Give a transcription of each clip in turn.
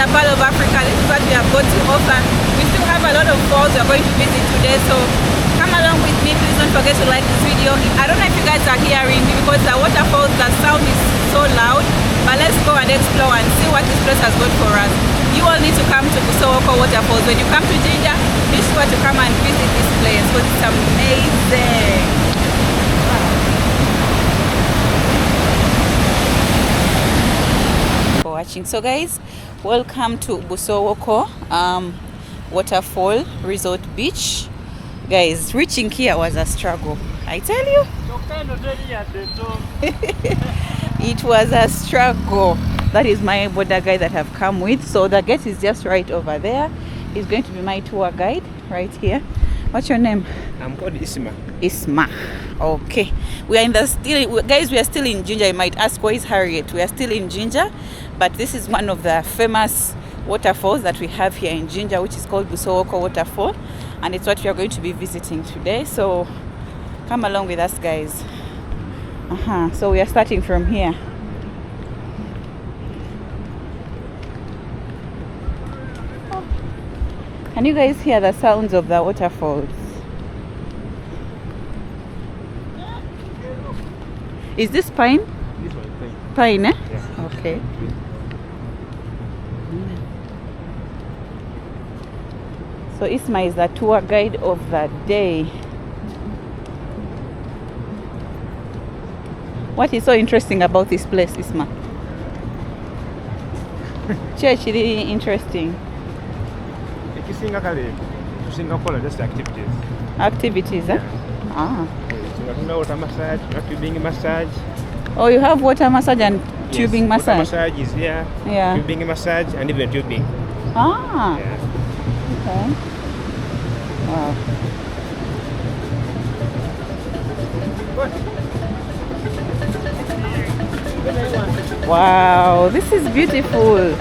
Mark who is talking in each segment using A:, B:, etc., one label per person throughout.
A: the Pearl of Africa. This is what we have got to offer. We still have a lot of falls we are going to visit today, so come along with me. Please don't forget to like this video. I don't know if you guys are hearing me because the waterfalls, the sound is so loud, but let's go and explore and see what this place has got for us. You all need to come to BUSOWOKO Waterfalls. When you come to Jinja, be sure to come and visit this place because it's amazing. For watching. So guys, welcome to BUSOWOKO Waterfall Resort Beach. Guys, reaching here was a struggle, I tell you. It was a struggle. That is my border guide that I've come with. So the gate is just right over there. He's going to be my tour guide right here. What's your name?
B: I'm called Isma.
A: Isma. Okay. We are in the still, guys, we are still in Jinja. You might ask, where is Harriet? We are still in Jinja, but this is one of the famous waterfalls that we have here in Jinja, which is called BUSOWOKO Waterfall, and it's what we are going to be visiting today. So come along with us, guys. So we are starting from here. Can you guys hear the sounds of the waterfalls? Is this pine?
B: This one, pine.
A: Pine, eh?
B: Yeah.
A: Okay. So Isma is the tour guide of the day. What is so interesting about this place, Isma? Church, really interesting.
B: Singapore, just activities.
A: Activities, eh?
B: Yeah. Water massage, tubing massage.
A: Oh, you have water massage and tubing
B: Water
A: massage?
B: massage is here.
A: Yeah.
B: Tubing massage and even tubing.
A: Ah.
B: Yeah.
A: Okay. Wow. Wow, this is beautiful.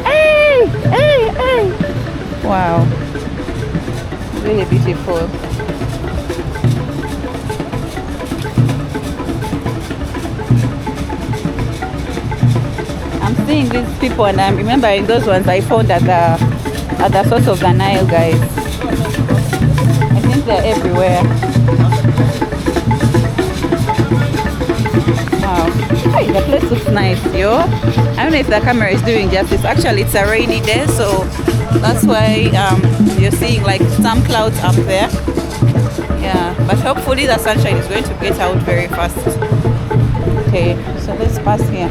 A: Hey, hey, hey. Wow. Really beautiful. I'm seeing these people and I'm remembering those ones I found at the source of the Nile, guys. I think they're everywhere. Wow. Hey, the place looks nice, yo. I don't know if the camera is doing justice. Actually, it's a rainy day, so that's why you're seeing like some clouds up there. Yeah, but hopefully the sunshine is going to get out very fast. Okay, so let's pass here.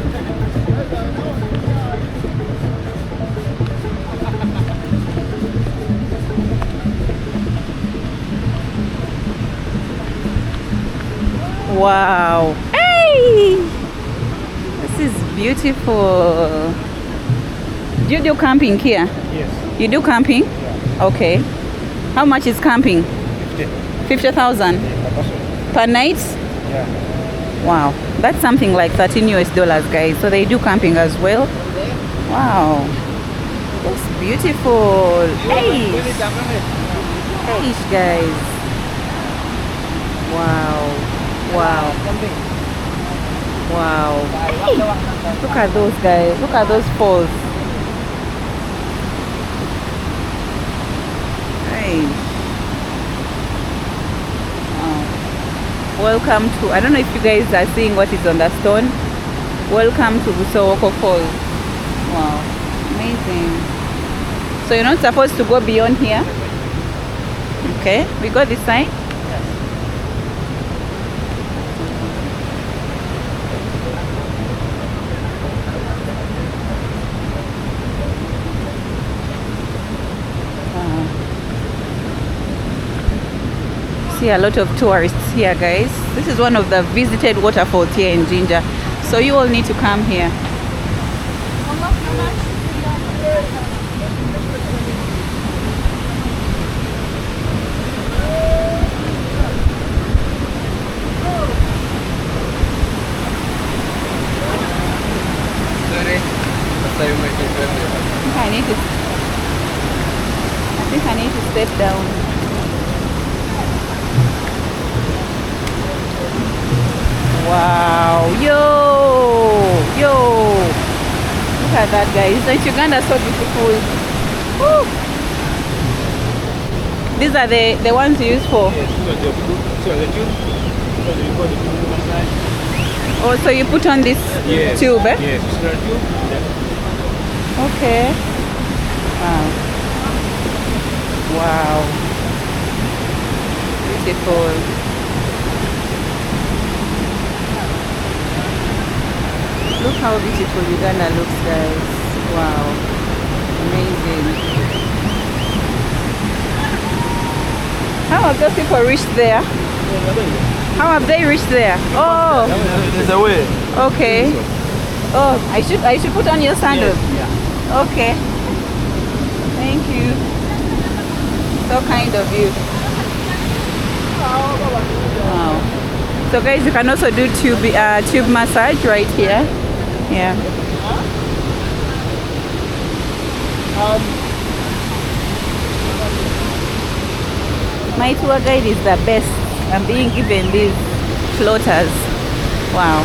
A: Wow. Hey! This is beautiful. Do you do camping here?
B: Yes.
A: You do camping?
B: Yeah.
A: Okay. How much is camping? 50,000 per night?
B: Yeah.
A: Wow. That's something like $13 US, guys. So they do camping as well. Wow. That's beautiful. Hey. Hey, guys. Wow. Wow. Wow. Hey. Look at those guys. Look at those falls. Hey. Wow. Welcome to, I don't know if you guys are seeing what is on the stone. Welcome to BUSOWOKO Falls. Wow. Amazing. So you're not supposed to go beyond here? Okay. We got this side? See a lot of tourists here, guys. This is one of the visited waterfalls here in Jinja, so you all need to come here. I think I need to step down. Wow, yo, look at that, guys. Like Uganda is so beautiful. Woo. These are the ones you use for.
B: Yes, these are the tube. These are the tube massage.
A: Oh, so you put on this tube, eh?
B: Yes, this is a tube.
A: Okay. Wow. Wow. Beautiful. Look how beautiful Uganda looks, guys. Wow. Amazing. How have those people reached there? How have they reached there? Oh.
B: There's a way.
A: Okay. Oh, I should put on your sandals.
B: Yeah.
A: Okay. Thank you. So kind of you. Wow. So guys, you can also do tube massage right here. Yeah. My tour guide is the best. I'm being given these floaters. Wow.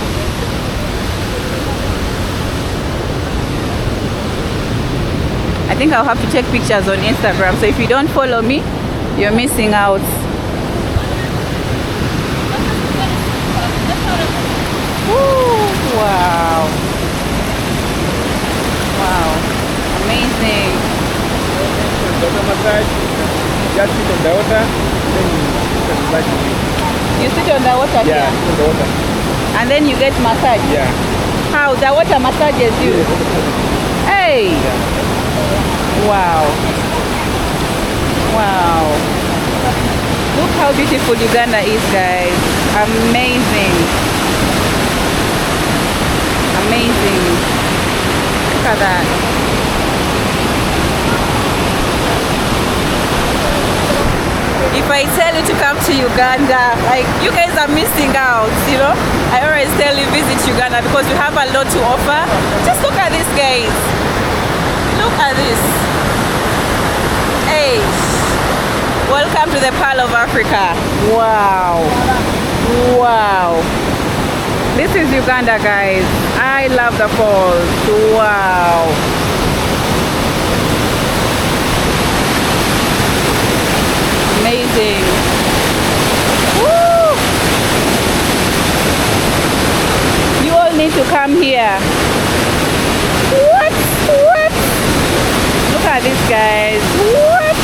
A: I think I'll have to take pictures on Instagram. So if you don't follow me, you're missing out. Woo, wow. Wow. Amazing.
B: Water massage. Just sit on the water, then you can massage it.
A: You sit on the water
B: Yeah,
A: here,
B: sit on the water.
A: and then you get massage.
B: Yeah.
A: How? The water massages you? Hey! Wow. Wow. Look how beautiful Uganda is, guys. Amazing. Amazing. Look at that. If I tell you to come to Uganda, like, you guys are missing out, you know. I always tell you visit Uganda because we have a lot to offer. Just look at this, guys. Look at this. Hey, welcome to the Pearl of Africa. Wow. Wow. This is Uganda, guys. I love the falls. Wow. Amazing. Woo! You all need to come here. What? What? Look at this, guys. What?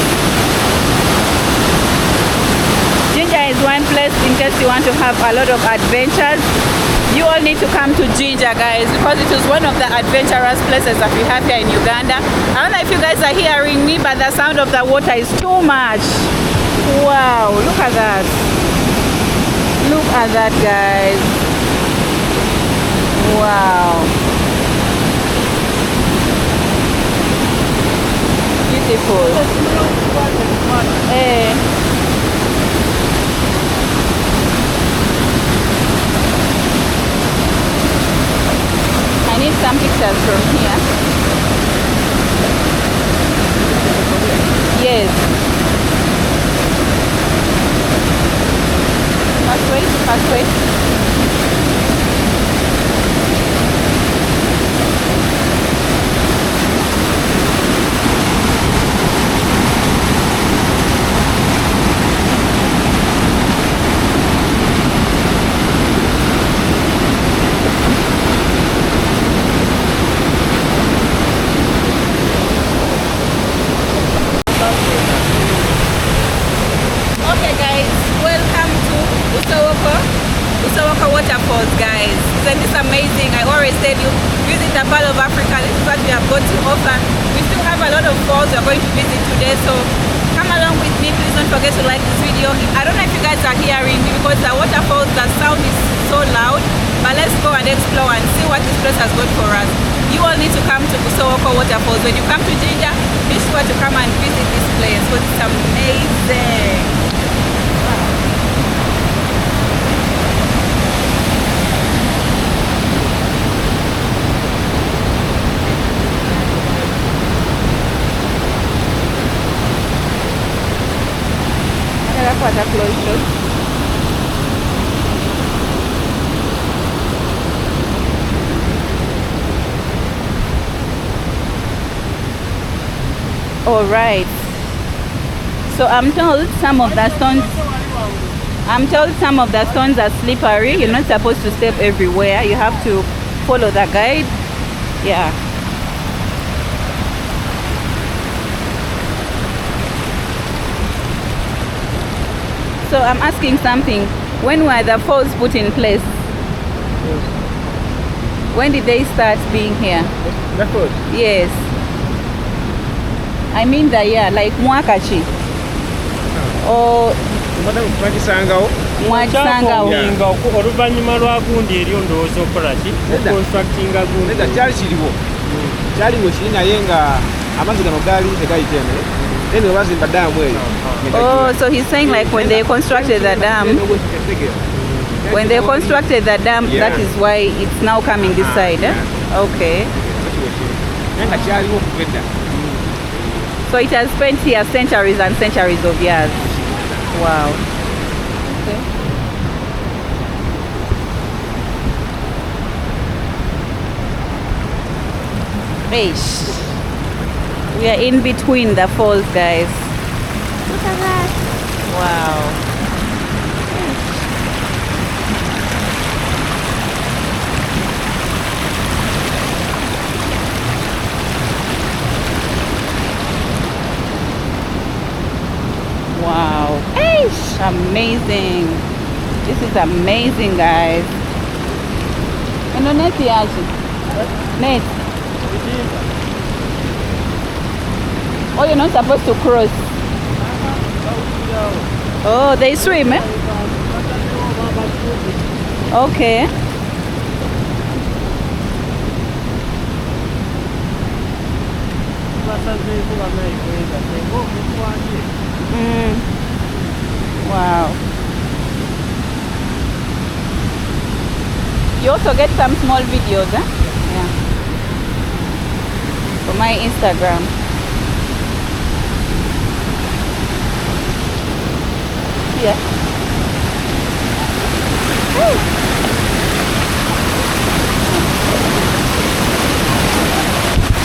A: JINJA is one place in case you want to have a lot of adventures. You all need to come to JINJA, guys, because it is one of the adventurous places that we have here in Uganda. I don't know if you guys are hearing me, but the sound of the water is too much. Wow, look at that. Look at that, guys. Wow. Beautiful. I need some pictures from here. Yes. Fast way. Okay guys, welcome to BUSOWOKO Waterfalls, guys. Isn't this amazing? I always said you visit the Pearl of Africa. This is what we have got to offer. We still have a lot of falls we are going to visit today, so come along with me. Please don't forget to like this video. I don't know if you guys are hearing me because the waterfalls, the sound is so loud, but let's go and explore and see what this place has got for us. You all need to come to BUSOWOKO Waterfalls. When you come to JINJA, be sure to come and visit this place because it's amazing. Water closure. All right. So I'm told some of the stones are slippery. You're not supposed to step everywhere. You have to follow the guide. Yeah. So I'm asking something. When were the falls put in place? When did they start being here?
B: The falls?
A: Yes. I mean the year, like mwakachi. Or
B: Mwakisangawo.
A: mwakisangawo.
C: Oluvannyuma lwa gundi eri ndowooza okukola ki? Constructinga gundi.
B: Nedda kyali kiriwo. Kyaliwo kiri naye nga amazzi gano gaali tegayita eno. Then we bazimba daamu eyo.
A: Oh, so he's saying like when they constructed the dam, that is why it's now coming this side. Eh? Okay.
B: Nga kyaliwo okuva edda.
A: So it has spent here centuries and centuries of years. Wow. Okay. Eish. We are in between the falls, guys. Look at that. Wow. Wow. Eish, amazing. This is amazing, guys. And the net net. Oh, you're not supposed to cross. Oh, they swim, eh? Okay. Wow. You also get some small videos, eh? Yeah. For my Instagram. Yeah.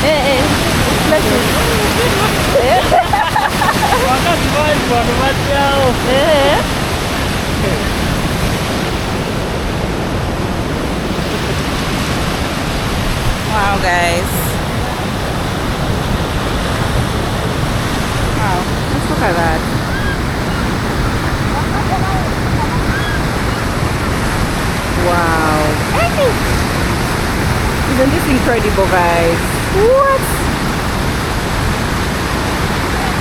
A: Hey, let's see. Wow, guys. Wow, let's look at that. Wow. Isn't this incredible, guys? What?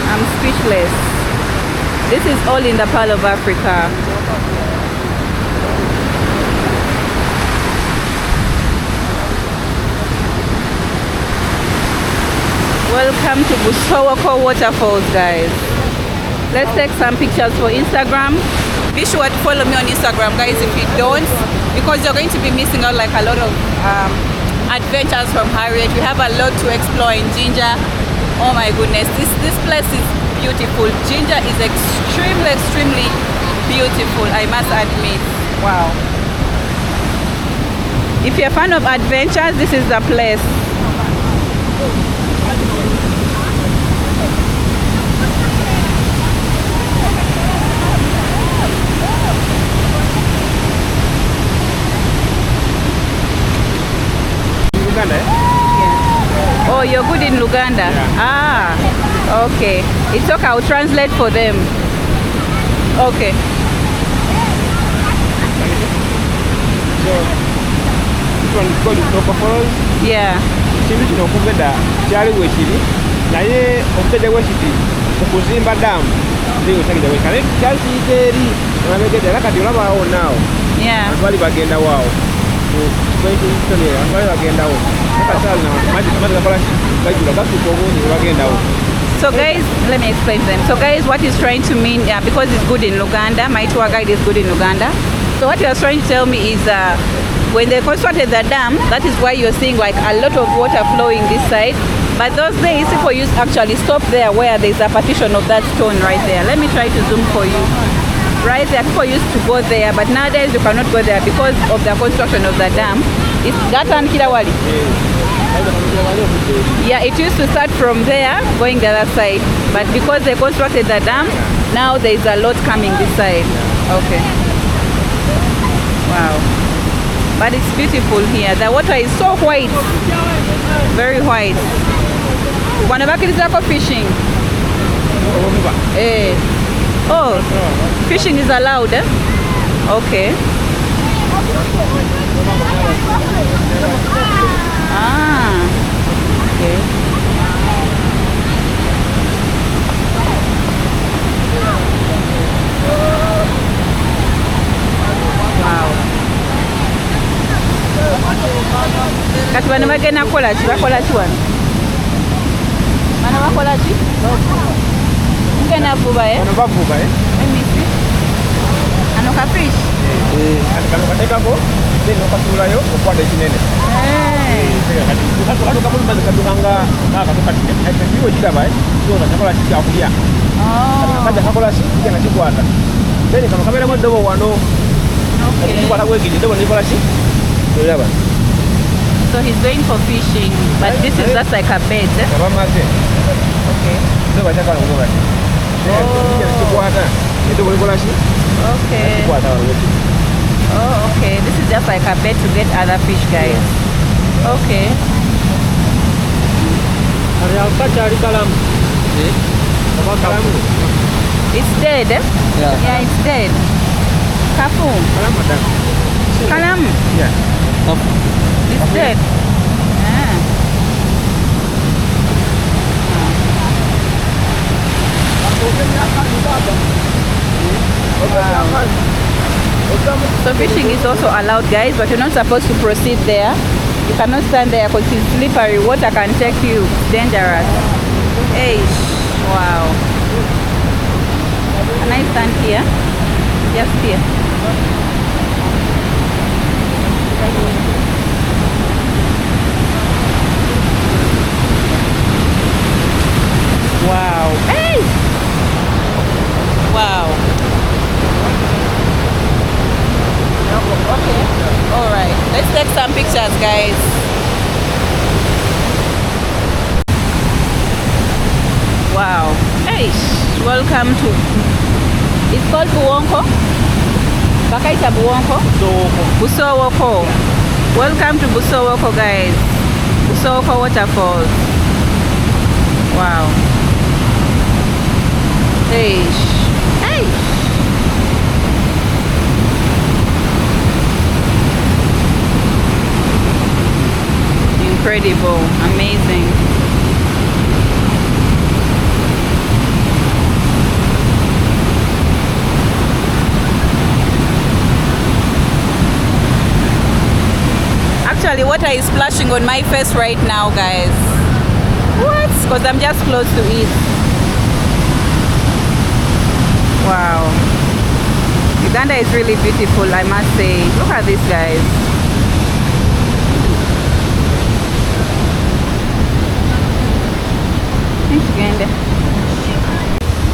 A: I'm speechless. This is all in the Pearl of Africa. Welcome to BUSOWOKO Waterfalls, guys. Let's take some pictures for Instagram. Be sure to follow me on Instagram, guys, if you don't, because you're going to be missing out like a lot of adventures from Harriet. We have a lot to explore in JINJA. Oh my goodness, this place is beautiful. JINJA is extremely beautiful, I must admit. Wow. If you're a fan of adventures, this is the place.
B: Uganda, eh?
A: Yeah. Oh, you're good in Uganda?
B: Yeah.
A: Ah, okay. It's okay, I'll translate for them. Okay.
B: So, this one is called Waterfalls.
A: Yeah.
B: Ekintu kino okuva edda kyaliwo ekiri naye obutedde bwekiti okuzimba daamu ndiwesagija weka naye kyali kiyita eri emabegedde era kati olabaawo naawo
A: Yeah.
B: abantu bali bagendawo awo abantu bali bagendawo akasaali amazzi gakola gajula gasuka obungi ne bagendawo.
A: So guys, let me explain to them. So guys, what he's trying to mean, because it's good in Uganda, my tour guide is good in Uganda. So what he was trying to tell me is when they constructed the dam, that is why you're seeing like a lot of water flowing this side. But those days, people used to actually stop there where there's a partition of that stone right there. Let me try to zoom for you. Right there, people used to go there, but nowadays you cannot go there because of the construction of the dam. It's Gatan Kilawali. Yeah, it used to start from there, going the other side. But because they constructed the dam, now there is a lot coming this side. Okay. Wow. But it's beautiful here. The water is so white. Very white. Wanabakilizako fishing. Oh, fishing is allowed, eh? Okay. Ah, okay. Wow. Kati bano bagenda kukola ki? Bakola ki wano? Bano bakola ki? Mugenda vuba, eh?
B: Bano bavuba, eh?
A: Emisi. Ano ka fish?
B: Kano katekako, then okasuulayo okwata ekinene. Kati kapulumazzi kadukanga kiwo kiraba, kyona kyakola kikyakulya. Kajja kakola ki? Kigenda kikwata. Then kano kabeeramu eddobo wano. Kikwata bwegiri, eddobo nikola ki? Olaba.
A: So he's going for fishing, but this is just like a bait, eh? Okay.
B: Eddobo kyakala ngoba. Kigenda kikwata. Eddobo nikola ki?
A: Okay.
B: Kikwata wano wekiri.
A: Oh, okay. This is just like a bait to get other fish, guys. Okay. It's dead, eh? Yeah, it's dead. Kafu. Kalam.
B: Yeah.
A: It's dead. Ah. Wow. So fishing is also allowed, guys, but you're not supposed to proceed there. You cannot stand there because it's slippery. Water can take you. It's dangerous. Hey, wow. Can I stand here? Just here. Wow. Hey! Wow. Okay. All right. Let's take some pictures, guys. Wow. Hey, welcome to. It's called Buwonko. Bakaita Buwonko. Busowoko. Welcome to Busowoko, guys. Busowoko Waterfalls. Wow. Hey. Hey. Incredible, amazing. Actually, water is splashing on my face right now, guys. What? Because I'm just close to it. Wow. Uganda is really beautiful, I must say. Look at this, guys.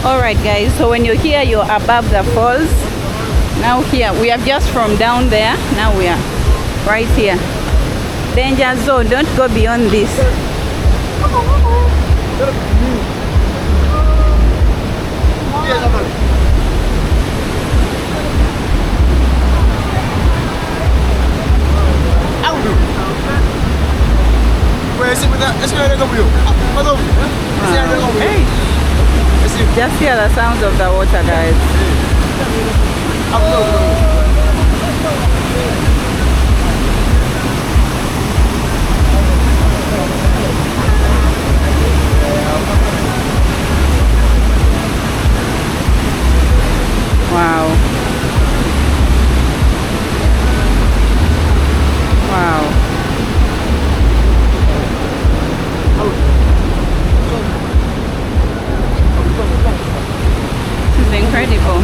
A: Alright, guys, so when you're here, you're above the falls. Now here, we are just from down there. Now we are right here. Danger zone, don't go beyond this. Just hear the sounds of the water, guys. Wow. Wow. This is incredible.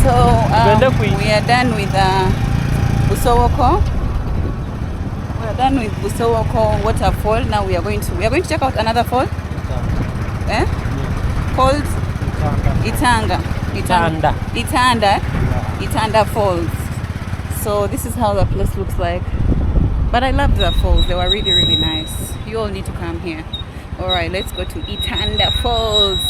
A: So we are done with BUSOWOKO. We are done with BUSOWOKO waterfall. Now we are going to check out another fall. Called Itanga. Itanda Falls. So this is how the place looks like. But I love the falls. They were really, really nice. You all need to come here. All right, let's go to Itanda Falls.